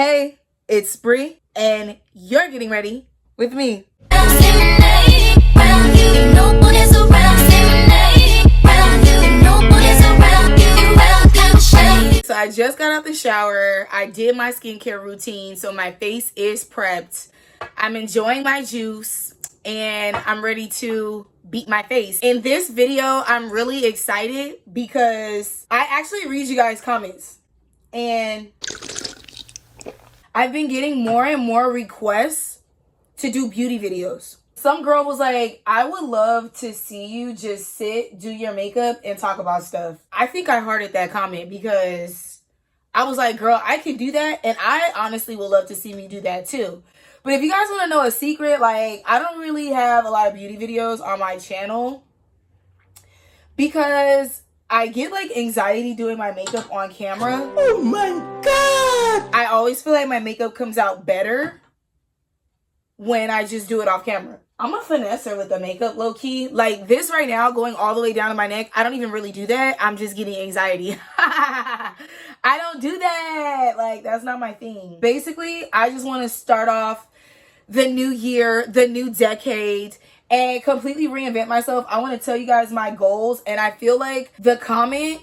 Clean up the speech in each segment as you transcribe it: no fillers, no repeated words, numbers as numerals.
Hey, it's Bri, and you're getting ready with me. So I just got out the shower. I did my skincare routine, so my face is prepped. I'm enjoying my juice, and I'm ready to beat my face. In this video, I'm really excited because I actually read you guys' comments, and I've been getting more and more requests to do beauty videos. Some girl was like, I would love to see you just sit, do your makeup, and talk about stuff. I think I hearted that comment because I was like, girl, I can do that. And I honestly would love to see me do that too. But if you guys want to know a secret, like, I don't really have a lot of beauty videos on my channel because I get like anxiety doing my makeup on camera. Oh my God! I always feel like my makeup comes out better when I just do it off camera. I'm a finesser with the makeup, low key. Like this right now, going all the way down to my neck, I don't even really do that. I'm just getting anxiety. I don't do that. Like, that's not my thing. Basically, I just want to start off the new year, the new decade, and completely reinvent myself. I want to tell you guys my goals, and I feel like the comment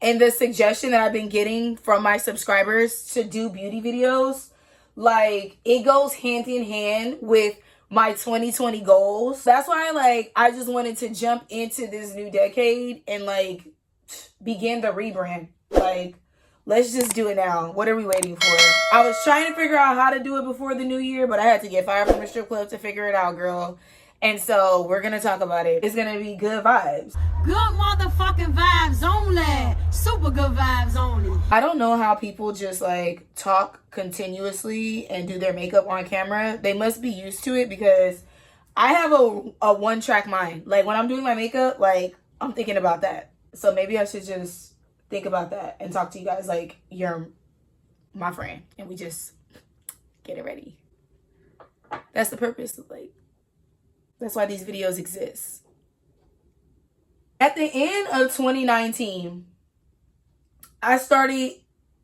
and the suggestion that I've been getting from my subscribers to do beauty videos, like, it goes hand in hand with my 2020 goals. That's why, I just wanted to jump into this new decade and, begin the rebrand. Let's just do it now. What are we waiting for? I was trying to figure out how to do it before the new year, but I had to get fired from a strip club to figure it out, girl. And so we're going to talk about it. It's going to be good vibes. Good motherfucking vibes only. Super good vibes only. I don't know how people just talk continuously and do their makeup on camera. They must be used to it because I have a one-track mind. Like when I'm doing my makeup, I'm thinking about that. So maybe I should just think about that and talk to you guys like you're my friend and we just get it ready. That's the purpose. That's why these videos exist. At the end of 2019, I started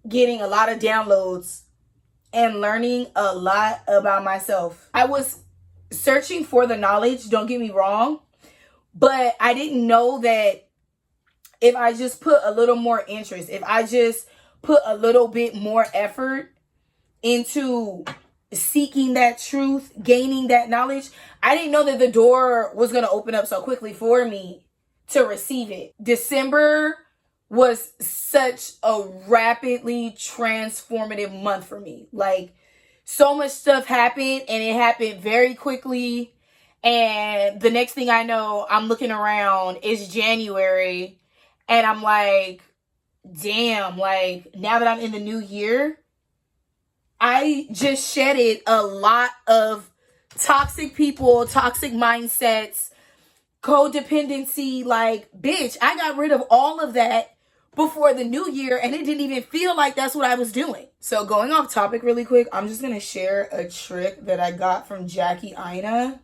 getting a lot of downloads and learning a lot about myself. I was searching for the knowledge, don't get me wrong, but I didn't know that if I just put a little more interest, if I just put a little bit more effort into seeking that truth, gaining that knowledge, I didn't know that the door was going to open up so quickly for me to receive it. December was such a rapidly transformative month for me. So much stuff happened and it happened very quickly. And the next thing I know, I'm looking around, it's January. And I'm like, damn, now that I'm in the new year, I just shedded a lot of toxic people, toxic mindsets, codependency. Bitch, I got rid of all of that before the new year and it didn't even feel like that's what I was doing. So going off topic really quick, I'm just going to share a trick that I got from Jackie Ina.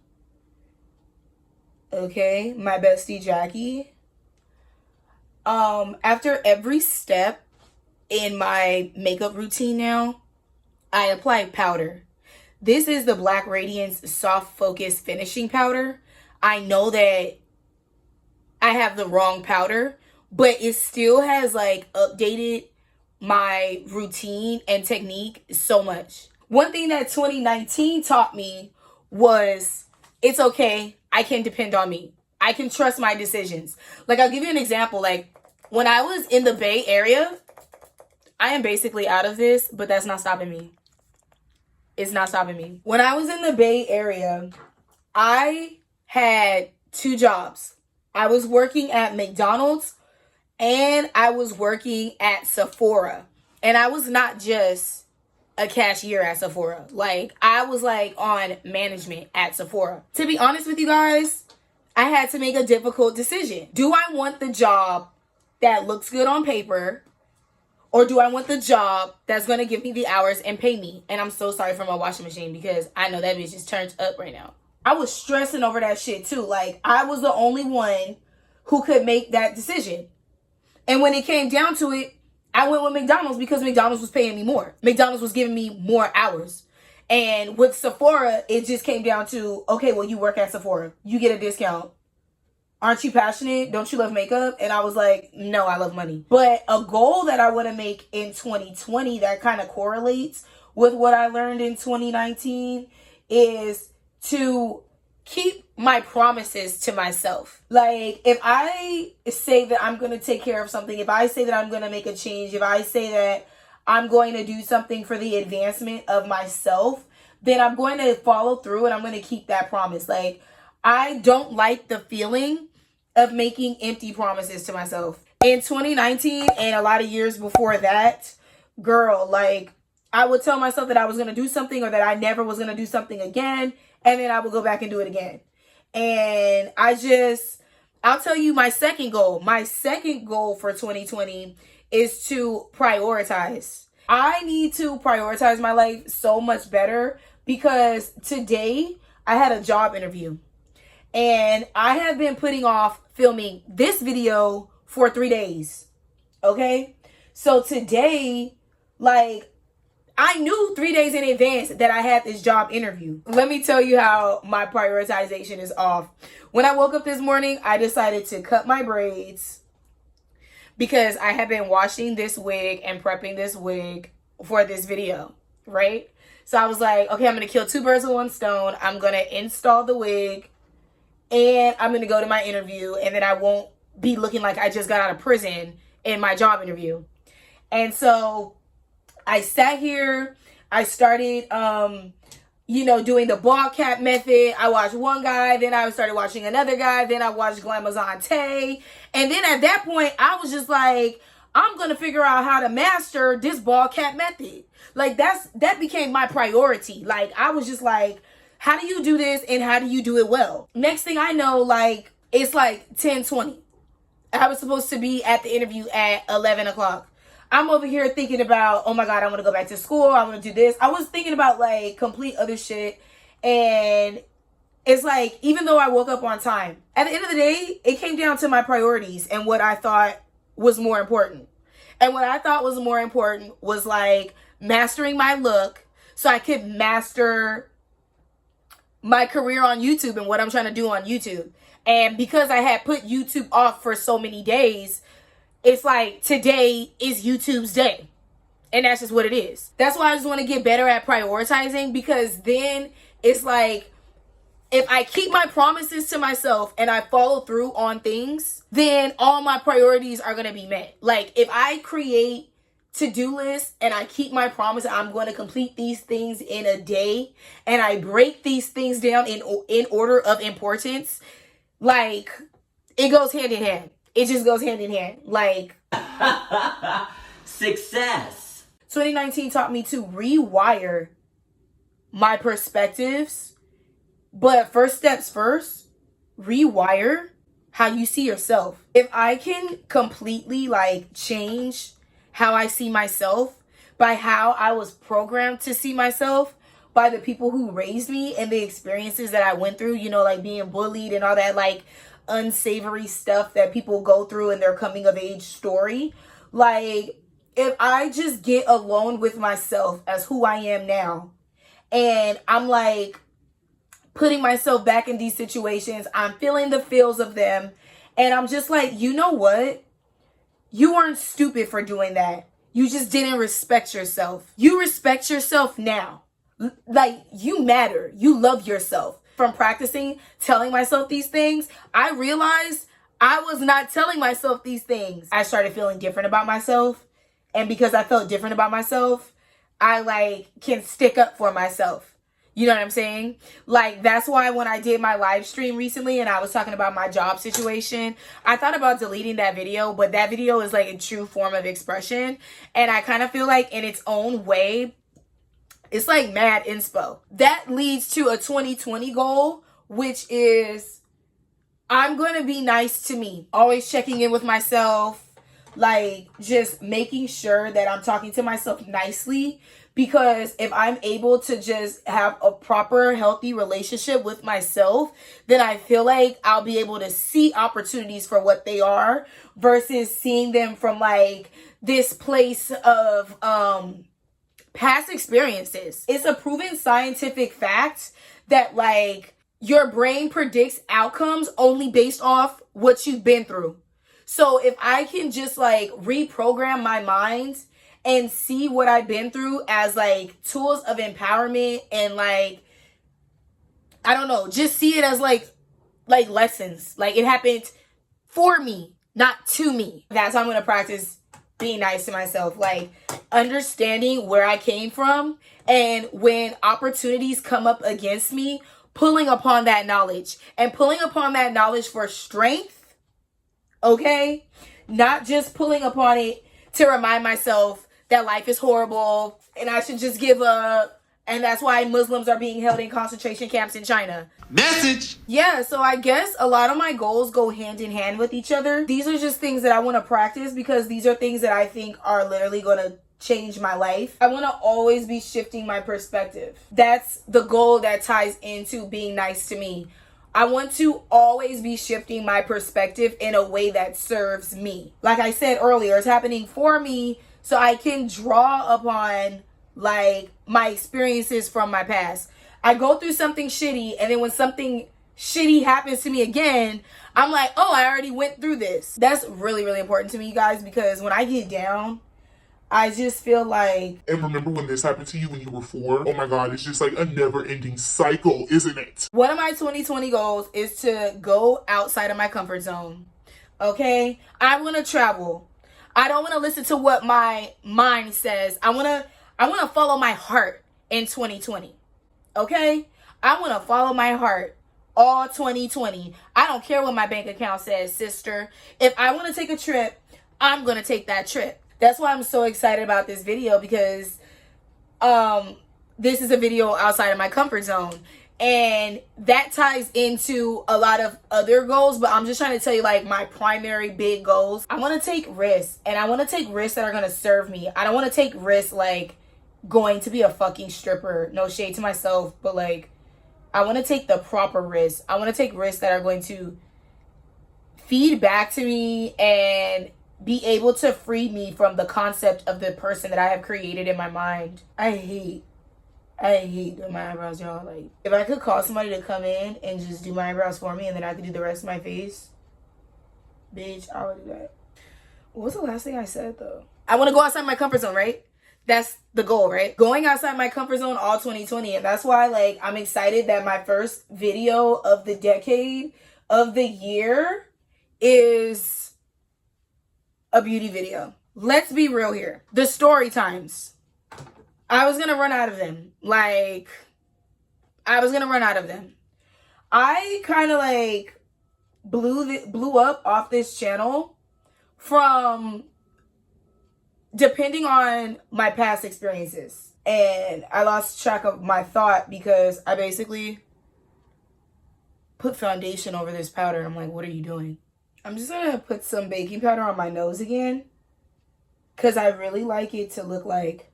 Okay, my bestie Jackie. After every step in my makeup routine now, I apply powder. This is the Black Radiance Soft Focus Finishing Powder. I know that I have the wrong powder, but it still has updated my routine and technique so much. One thing that 2019 taught me was it's okay. I can depend on me. I can trust my decisions. I'll give you an example. When I was in the Bay Area, I am basically out of this, but that's not stopping me. It's not stopping me. When I was in the Bay Area, I had 2 jobs. I was working at McDonald's and I was working at Sephora. And I was not just a cashier at Sephora. I was on management at Sephora. To be honest with you guys, I had to make a difficult decision. Do I want the job that looks good on paper, or do I want the job that's going to give me the hours and pay me? And I'm so sorry for my washing machine because I know that bitch is turned up right now. I was stressing over that shit too. I was the only one who could make that decision. And when it came down to it, I went with McDonald's because McDonald's was paying me more. McDonald's was giving me more hours. And with Sephora, it just came down to, okay, well, you work at Sephora. You get a discount. Aren't you passionate? Don't you love makeup? And I was like, no, I love money. But a goal that I want to make in 2020 that kind of correlates with what I learned in 2019 is to keep my promises to myself. Like, if I say that I'm going to take care of something, if I say that I'm going to make a change, if I say that I'm going to do something for the advancement of myself, then I'm going to follow through and I'm going to keep that promise. Like, I don't like the feeling of making empty promises to myself. In 2019 and a lot of years before that, girl, like, I would tell myself that I was going to do something or that I never was going to do something again. And then I would go back and do it again. And I'll tell you my second goal. My second goal for 2020 is to prioritize. I need to prioritize my life so much better because today I had a job interview and I have been putting off filming this video for 3 days. Okay? So today, like, I knew 3 days in advance that I had this job interview. Let me tell you how my prioritization is off. When I woke up this morning, I decided to cut my braids because I have been washing this wig and prepping this wig for this video, right? So I was like, okay, I'm going to kill 2 birds with 1 stone. I'm going to install the wig and I'm going to go to my interview, and then I won't be looking like I just got out of prison in my job interview. And so I sat here, I started, doing the ball cap method. I watched one guy, then I started watching another guy, then I watched Glamazante. And then at that point, I was just like, I'm going to figure out how to master this ball cap method. Like, that became my priority. Like, I was just like, how do you do this and how do you do it well? Next thing I know, like, it's like 10:20. I was supposed to be at the interview at 11 o'clock. I'm over here thinking about, oh my God, I want to go back to school. I want to do this. I was thinking about like complete other shit. And it's like, even though I woke up on time, at the end of the day, it came down to my priorities and what I thought was more important. And what I thought was more important was like mastering my look so I could master my career on YouTube and what I'm trying to do on YouTube. And because I had put YouTube off for so many days, it's like today is YouTube's day. And that's just what it is. That's why I just want to get better at prioritizing, because then it's like, if I keep my promises to myself and I follow through on things, then all my priorities are going to be met. Like, if I create to-do lists and I keep my promise, I'm going to complete these things in a day, and I break these things down in order of importance, like, it goes hand in hand. It just goes hand in hand. Like, success. 2019 taught me to rewire my perspectives. But first steps first, rewire how you see yourself. If I can completely like change how I see myself by how I was programmed to see myself by the people who raised me and the experiences that I went through, like being bullied and all that like unsavory stuff that people go through in their coming of age story. Like, if I just get alone with myself as who I am now, and I'm like putting myself back in these situations, I'm feeling the feels of them, and I'm just like, you know what? You weren't stupid for doing that. You just didn't respect yourself. You respect yourself now. Like, you matter. You love yourself. From practicing telling myself these things, I realized I was not telling myself these things. I started feeling different about myself. And because I felt different about myself, I like can stick up for myself. You know what I'm saying? Like, that's why when I did my live stream recently and I was talking about my job situation, I thought about deleting that video, but that video is like a true form of expression. And I kind of feel like in its own way, it's like mad inspo. That leads to a 2020 goal, which is I'm going to be nice to me. Always checking in with myself, like just making sure that I'm talking to myself nicely, Because if I'm able to just have a proper, healthy relationship with myself, then I feel like I'll be able to see opportunities for what they are versus seeing them from like this place of past experiences. It's a proven scientific fact that like your brain predicts outcomes only based off what you've been through. So if I can just like reprogram my mind and see what I've been through as like tools of empowerment and like, I don't know, just see it as like lessons. Like it happened for me, not to me. That's how I'm going to practice being nice to myself. Like understanding where I came from, and when opportunities come up against me, pulling upon that knowledge and pulling upon that knowledge for strength. Okay? Not just pulling upon it to remind myself that life is horrible and I should just give up. And that's why Muslims are being held in concentration camps in China. Message! Yeah, so I guess a lot of my goals go hand in hand with each other. These are just things that I want to practice because these are things that I think are literally going to change my life. I want to always be shifting my perspective. That's the goal that ties into being nice to me. I want to always be shifting my perspective in a way that serves me. Like I said earlier, it's happening for me so I can draw upon like my experiences from my past. I go through something shitty, and then when something shitty happens to me again, I'm like, oh, I already went through this. That's really, really important to me, guys, because when I get down, I just feel like... And remember when this happened to you when you were 4? Oh my God, it's just like a never-ending cycle, isn't it? One of my 2020 goals is to go outside of my comfort zone. Okay? I want to travel. I don't want to listen to what my mind says. I want to follow my heart in 2020. Okay? I want to follow my heart all 2020. I don't care what my bank account says, sister. If I want to take a trip, I'm going to take that trip. That's why I'm so excited about this video, because this is a video outside of my comfort zone. And that ties into a lot of other goals, but I'm just trying to tell you like my primary big goals. I want to take risks, and I want to take risks that are going to serve me. I don't want to take risks like going to be a fucking stripper. No shade to myself, but like I want to take the proper risks. I want to take risks that are going to feed back to me and be able to free me from the concept of the person that I have created in my mind. I hate doing my eyebrows, y'all. Like, if I could call somebody to come in and just do my eyebrows for me and then I could do the rest of my face, bitch, I would do that. What was the last thing I said, though? I want to go outside my comfort zone, right? That's the goal, right? Going outside my comfort zone all 2020. And that's why, like, I'm excited that my first video of the decade, of the year, is a beauty video. Let's be real here. The story times. I was gonna run out of them. Like, I was gonna run out of them. I kind of like blew up off this channel from depending on my past experiences. And I lost track of my thought because I basically put foundation over this powder. I'm like, what are you doing? I'm just gonna put some baking powder on my nose again, because I really like it to look like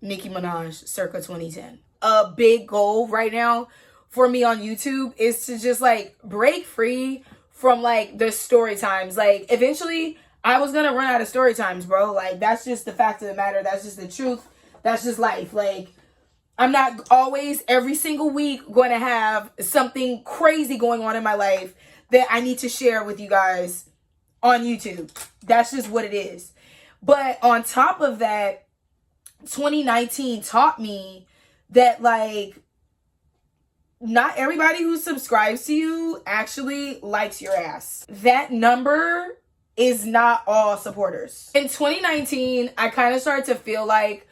Nicki Minaj circa 2010. A big goal right now for me on YouTube is to just like break free from like the story times. Like, eventually I was gonna run out of story times, bro. Like, that's just the fact of the matter. That's just the truth. That's just life. Like, I'm not always every single week going to have something crazy going on in my life that I need to share with you guys on YouTube. That's just what it is. But on top of that, 2019 taught me that, like, not everybody who subscribes to you actually likes your ass. That number is not all supporters. In 2019, I kind of started to feel like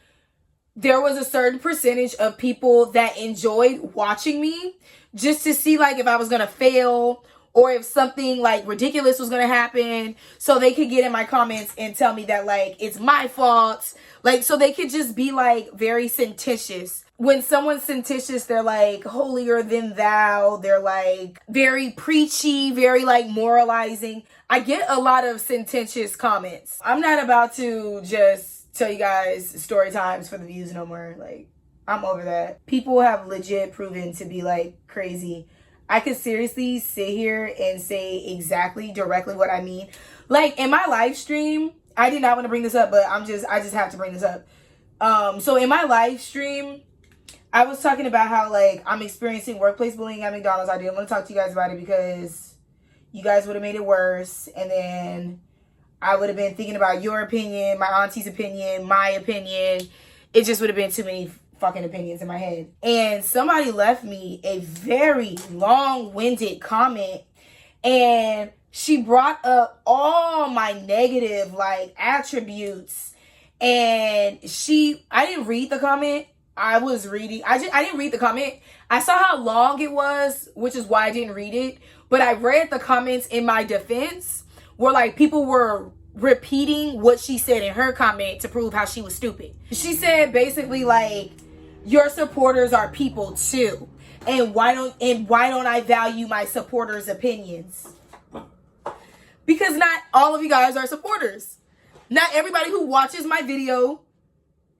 there was a certain percentage of people that enjoyed watching me just to see, like, if I was gonna fail or if something like ridiculous was gonna happen, so they could get in my comments and tell me that, like, it's my fault. Like, so they could just be like very sententious. When someone's sententious, they're like holier than thou. They're like very preachy, very like moralizing. I get a lot of sententious comments. I'm not about to just tell you guys story times for the views no more. Like, I'm over that. People have legit proven to be like crazy. I could seriously sit here and say exactly directly what I mean. Like in my live stream, I did not want to bring this up, but I just have to bring this up. So in my live stream, I was talking about how like I'm experiencing workplace bullying at McDonald's. I didn't want to talk to you guys about it because you guys would have made it worse. And then I would have been thinking about your opinion, my auntie's opinion, my opinion. It just would have been too many fucking opinions in my head. And somebody left me a very long-winded comment, and she brought up all my negative like attributes. And I didn't read the comment. I didn't read the comment. I saw how long it was, which is why I didn't read it. But I read the comments in my defense where like people were repeating what she said in her comment to prove how she was stupid. She said basically like, your supporters are people too. And why don't I value my supporters' opinions? Because not all of you guys are supporters. Not everybody who watches my video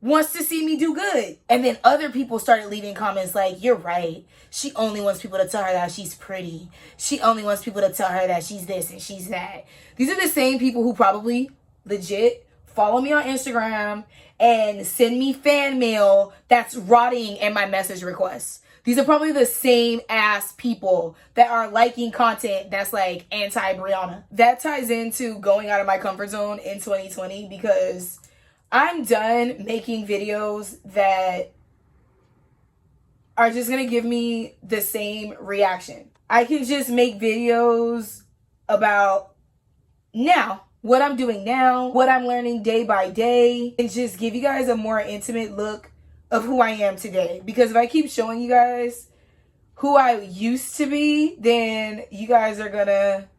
wants to see me do good. And then other people started leaving comments like, you're right. She only wants people to tell her that she's pretty. She only wants people to tell her that she's this and she's that. These are the same people who probably legit follow me on Instagram and send me fan mail that's rotting in my message requests. These are probably the same ass people that are liking content that's like anti-Brianna. That ties into going out of my comfort zone in 2020 because I'm done making videos that are just going to give me the same reaction. I can just make videos about now, what I'm doing now, what I'm learning day by day, and just give you guys a more intimate look of who I am today. Because if I keep showing you guys who I used to be, then you guys are gonna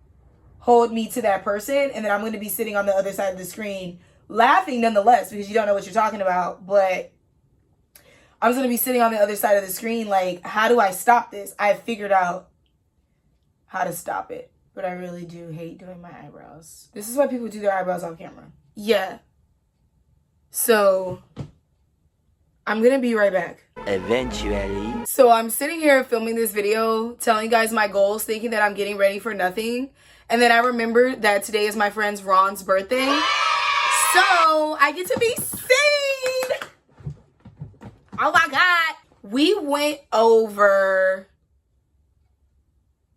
hold me to that person, and then I'm gonna be sitting on the other side of the screen laughing nonetheless because you don't know what you're talking about. But I'm gonna be sitting on the other side of the screen like, how do I stop this? I figured out how to stop it. But I really do hate doing my eyebrows. This is why people do their eyebrows off camera. Yeah. So I'm gonna be right back. Eventually. So I'm sitting here filming this video, telling you guys my goals, thinking that I'm getting ready for nothing. And then I remembered that today is my friend's Ron's birthday. So I get to be seen. Oh my God. We went over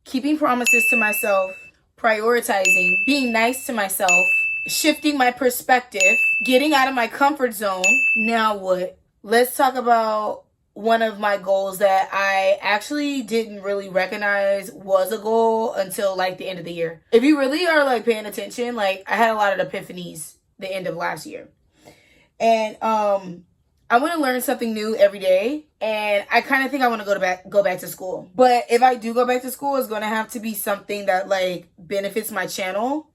keeping promises to myself, prioritizing, being nice to myself, shifting my perspective, getting out of my comfort zone. Now what? Let's talk about one of my goals that I actually didn't really recognize was a goal until like the end of the year. If you really are like paying attention, like I had a lot of epiphanies the end of last year. And I want to learn something new every day. And I kind of think I want to go back to school. But if I do go back to school, it's going to have to be something that like benefits my channel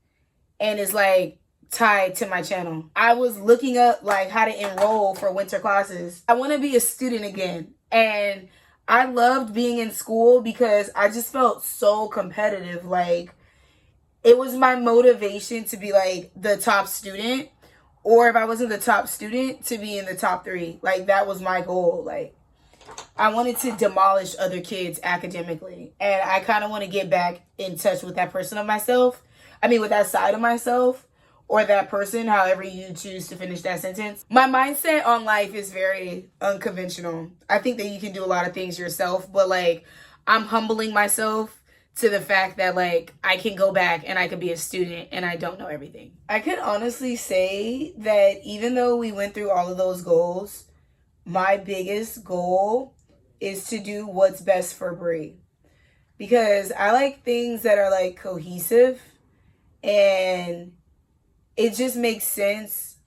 and is like tied to my channel. I was looking up like how to enroll for winter classes. I want to be a student again. And I loved being in school because I just felt so competitive. Like it was my motivation to be like the top student. Or if I wasn't the top student, to be in the top 3. Like that was my goal. Like I wanted to demolish other kids academically. And I kind of want to get back in touch with that person of myself. I mean, with that side of myself or that person, however you choose to finish that sentence. My mindset on life is very unconventional. I think that you can do a lot of things yourself, but like I'm humbling myself to the fact that like I can go back and I could be a student and I don't know everything. I could honestly say that even though we went through all of those goals, my biggest goal is to do what's best for Bri. Because I like things that are like cohesive and it just makes sense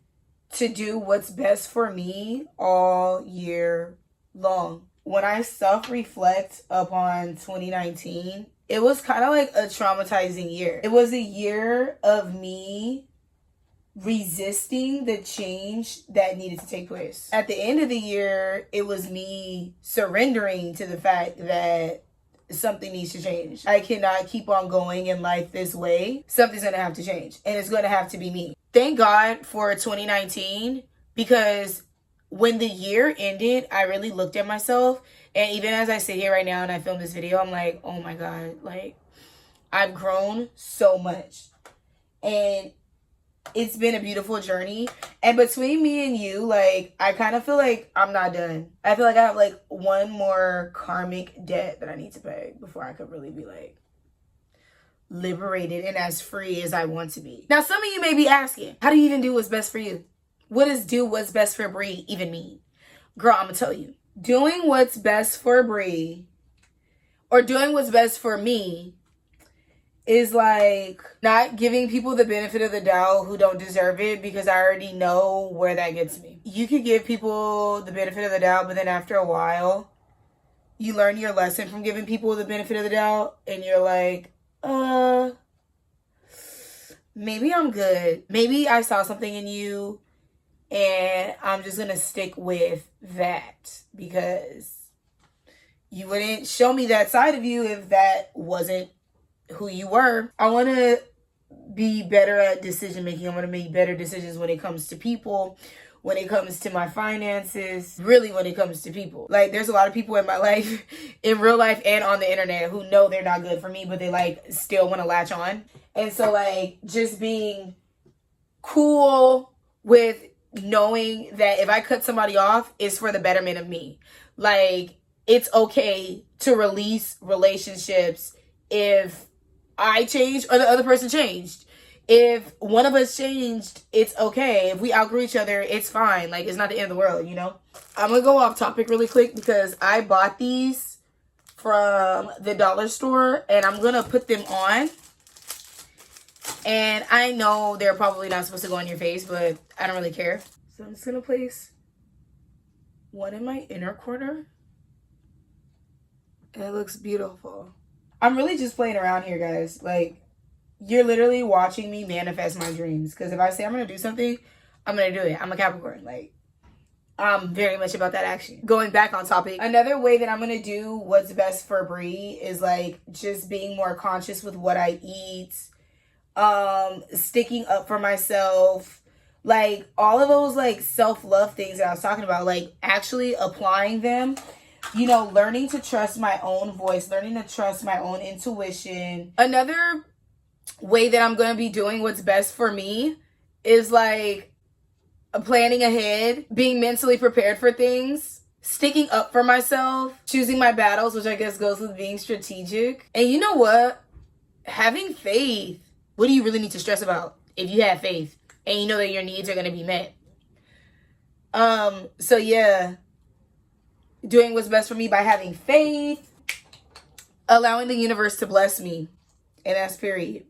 to do what's best for me all year long. When I self-reflect upon 2019, it was kind of like a traumatizing year. It was a year of me resisting the change that needed to take place. At the end of the year, it was me surrendering to the fact that something needs to change. I cannot keep on going in life this way. Something's going to have to change, and it's going to have to be me. Thank God for 2019 because when the year ended, I really looked at myself, and even as I sit here right now and I film this video, I'm like, oh my God, like, I've grown so much, and it's been a beautiful journey. And between me and you, like, I kind of feel like I'm not done. I feel like I have like one more karmic debt that I need to pay before I could really be like liberated and as free as I want to be. Now, some of you may be asking, how do you even do what's best for you? What does do what's best for Bri even mean? Girl, I'm gonna tell you. Doing what's best for Bri, or doing what's best for me, is like not giving people the benefit of the doubt who don't deserve it, because I already know where that gets me. You could give people the benefit of the doubt, but then after a while, you learn your lesson from giving people the benefit of the doubt, and you're like, maybe I'm good. Maybe I saw something in you, and I'm just gonna stick with that, because you wouldn't show me that side of you if that wasn't who you were. I want to be better at decision making. I want to make better decisions when it comes to people, when it comes to my finances, really when it comes to people. Like, there's a lot of people in my life, in real life and on the internet, who know they're not good for me, but they like still want to latch on. And so like just being cool with knowing that if I cut somebody off, it's for the betterment of me. Like, it's okay to release relationships if I changed or the other person changed. If one of us changed, it's okay. If we outgrew each other, it's fine. Like, it's not the end of the world, you know? I'm gonna go off topic really quick because I bought these from the dollar store and I'm gonna put them on. And I know they're probably not supposed to go on your face, but I don't really care. So I'm just gonna place one in my inner corner. And it looks beautiful. I'm really just playing around here, guys. Like, you're literally watching me manifest my dreams. Because if I say I'm going to do something, I'm going to do it. I'm a Capricorn. Like, I'm very much about that action. Going back on topic, another way that I'm going to do what's best for Bri is, like, just being more conscious with what I eat. Sticking up for myself. Like, all of those, like, self-love things that I was talking about. Like, actually applying them. You know, learning to trust my own voice, learning to trust my own intuition. Another way that I'm going to be doing what's best for me is like planning ahead, being mentally prepared for things, sticking up for myself, choosing my battles, which I guess goes with being strategic. And you know what? Having faith. What do you really need to stress about if you have faith and you know that your needs are going to be met? So yeah. Doing what's best for me by having faith, allowing the universe to bless me, and that's period.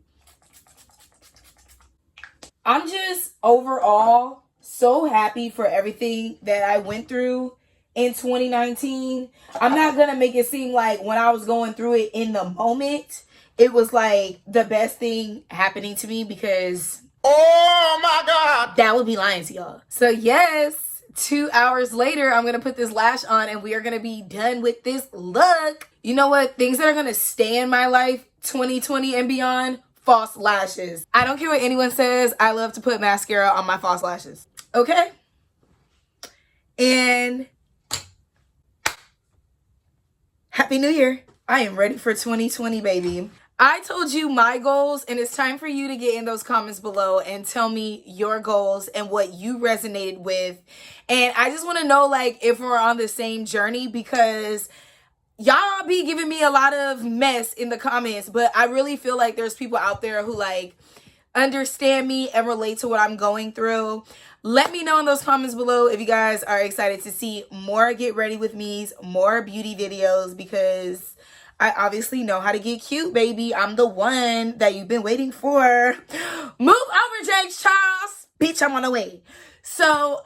I'm just overall so happy for everything that I went through in 2019. I'm not gonna make it seem like when I was going through it in the moment, it was like the best thing happening to me, because oh my God, that would be lying to y'all. So yes, 2 hours later, I'm going to put this lash on and we are going to be done with this look. You know what? Things that are going to stay in my life 2020 and beyond, false lashes. I don't care what anyone says. I love to put mascara on my false lashes. Okay? And Happy New Year. I am ready for 2020, baby. I told you my goals, and it's time for you to get in those comments below and tell me your goals and what you resonated with. And I just want to know, like, if we're on the same journey, because y'all be giving me a lot of mess in the comments, but I really feel like there's people out there who, like, understand me and relate to what I'm going through. Let me know in those comments below if you guys are excited to see more Get Ready With Me's, more beauty videos, because I obviously know how to get cute, baby. I'm the one that you've been waiting for. Move over, James Charles. Bitch, I'm on the way. So,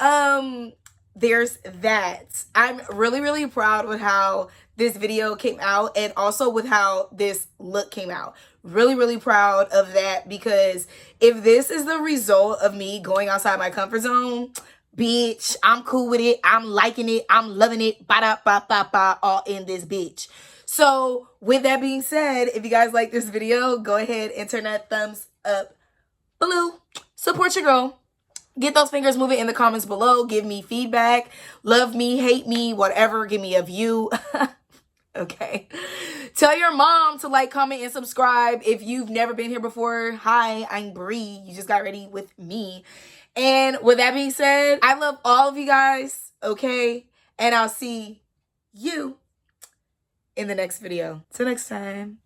there's that. I'm really, really proud with how this video came out, and also with how this look came out. Really, really proud of that, because if this is the result of me going outside my comfort zone, bitch, I'm cool with it. I'm liking it. I'm loving it. Ba-da-ba-ba-ba, all in this bitch. So with that being said, if you guys like this video, go ahead and turn that thumbs up below. Support your girl. Get those fingers moving in the comments below. Give me feedback. Love me, hate me, whatever. Give me a view. Okay. Tell your mom to like, comment, and subscribe. If you've never been here before, hi, I'm Bri. You just got ready with me. And with that being said, I love all of you guys, okay? And I'll see you in the next video. Till next time.